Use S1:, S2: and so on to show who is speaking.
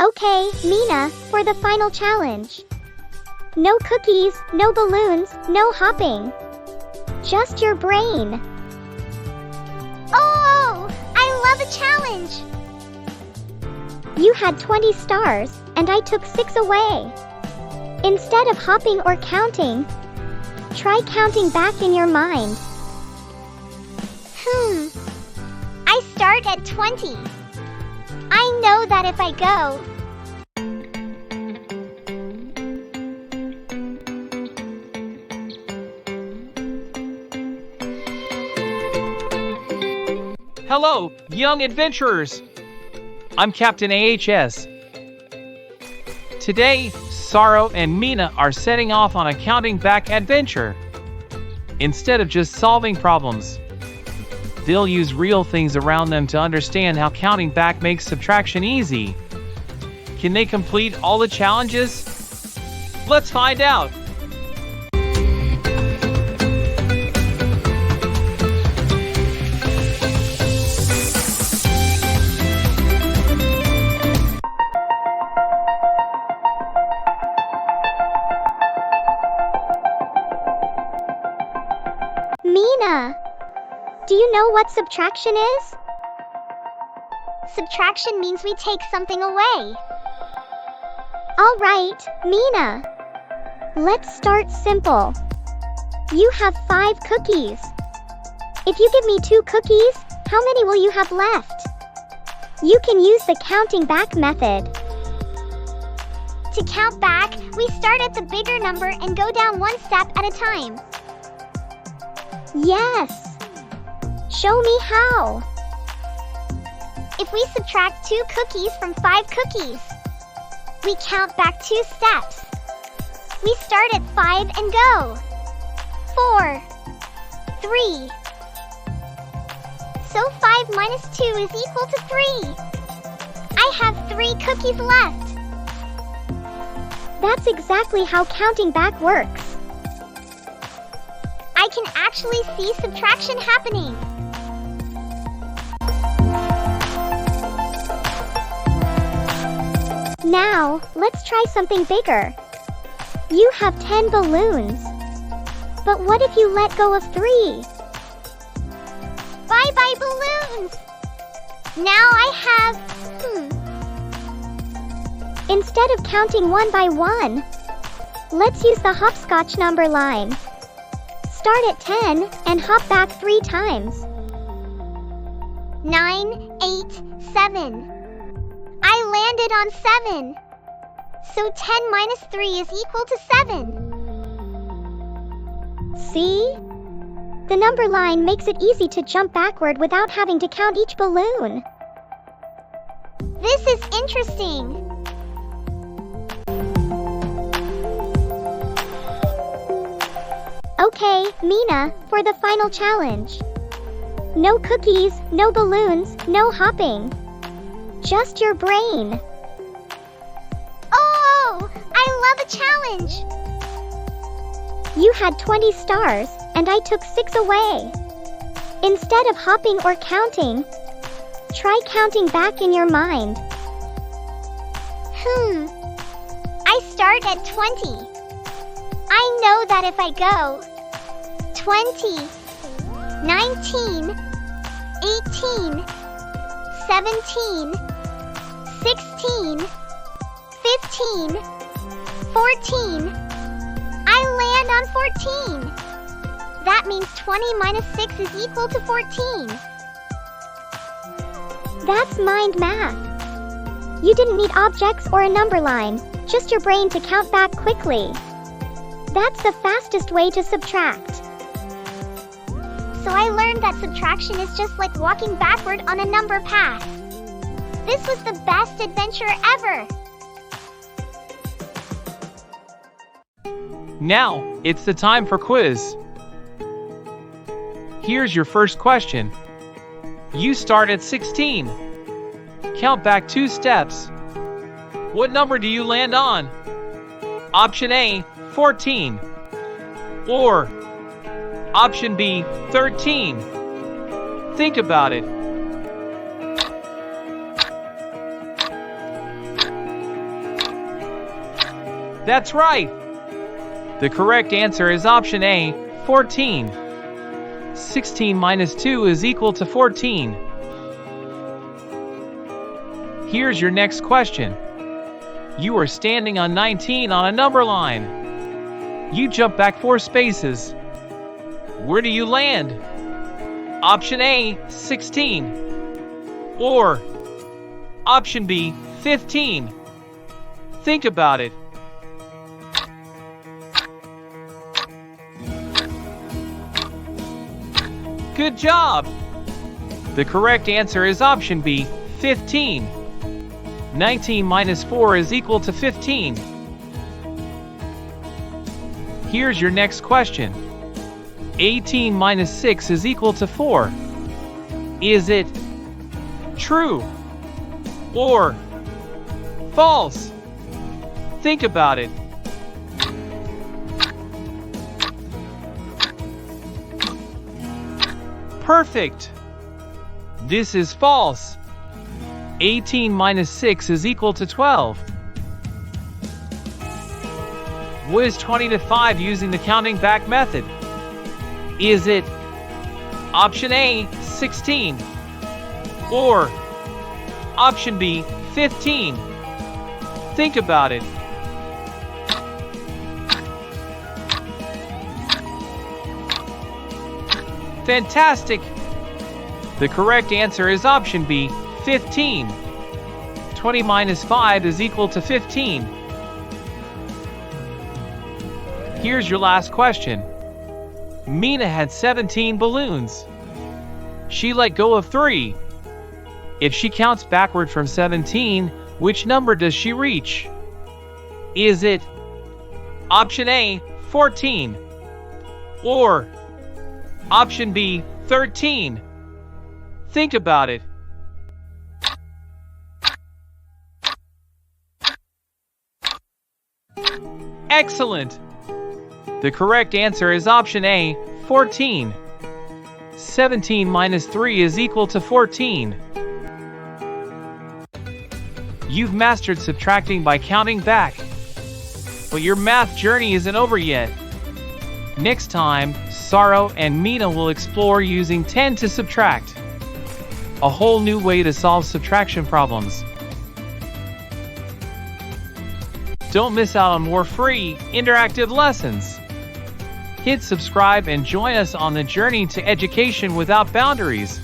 S1: Okay, Mina, for the final challenge. No cookies, no balloons, no hopping. Just your brain.
S2: Oh, I love a challenge!
S1: You had 20 stars, and I took 6 away. Instead of hopping or counting, try counting back in your mind.
S2: I start at 20. I know that if I go...
S3: Hello, young adventurers! I'm Captain AHS. Today, Saro and Mina are setting off on a counting back adventure. Instead of just solving problems, they'll use real things around them to understand how counting back makes subtraction easy. Can they complete all the challenges? Let's find out!
S1: Mina, do you know what subtraction is?
S2: Subtraction means we take something away.
S1: All right, Mina. Let's start simple. You have 5 cookies. If you give me 2 cookies, how many will you have left? You can use the counting back method.
S2: To count back, we start at the bigger number and go down one step at a time.
S1: Yes. Show me how.
S2: If we subtract 2 cookies from 5 cookies, we count back 2 steps. We start at 5 and go. 4, 3. So 5 minus 2 is equal to 3. I have 3 cookies left.
S1: That's exactly how counting back works.
S2: I can actually see subtraction happening.
S1: Now, let's try something bigger. You have 10 balloons. But what if you let go of 3?
S2: Bye-bye balloons! Now I have...
S1: Instead of counting one by one, let's use the hopscotch number line. Start at 10 and hop back 3 times.
S2: 9, 8, 7. I landed on 7. So 10 minus 3 is equal to 7.
S1: See? The number line makes it easy to jump backward without having to count each balloon.
S2: This is interesting.
S1: Okay, Mina, for the final challenge. No cookies, no balloons, no hopping. Just your brain.
S2: Oh, I love a challenge.
S1: You had 20 stars, and I took 6 away. Instead of hopping or counting, try counting back in your mind.
S2: I start at 20. I know that if I go 20, 19, 18, 17, 16, 15, 14, I land on 14. That means 20 minus 6 is equal to 14.
S1: That's mind math. You didn't need objects or a number line, just your brain to count back quickly. That's the fastest way to subtract.
S2: So I learned that subtraction is just like walking backward on a number path. This was the best adventure ever!
S3: Now, it's the time for quiz. Here's your first question. You start at 16. Count back 2 steps. What number do you land on? Option A, 14. Or option B, 13. Think about it. That's right! The correct answer is option A, 14. 16 minus 2 is equal to 14. Here's your next question. You are standing on 19 on a number line. You jump back 4 spaces. Where do you land? Option A, 16. Or option B, 15. Think about it. Good job! The correct answer is option B, 15. 19 minus 4 is equal to 15. Here's your next question. 18 minus 6 is equal to 4. Is it true or false? Think about it. Perfect! This is false. 18 minus 6 is equal to 12. What is 20 to 5 using the counting back method? Is it option A, 16, or option B, 15? Think about it. Fantastic! The correct answer is option B, 15. 20 minus 5 is equal to 15. Here's your last question. Mina had 17 balloons. She let go of 3. If she counts backward from 17, which number does she reach? Is it option A, 14, or option B, 13? Think about it. Excellent! The correct answer is option A, 14. 17 minus 3 is equal to 14. You've mastered subtracting by counting back. But your math journey isn't over yet. Next time, Saro and Mina will explore using 10 to subtract. A whole new way to solve subtraction problems. Don't miss out on more free, interactive lessons. Hit subscribe and join us on the journey to education without boundaries.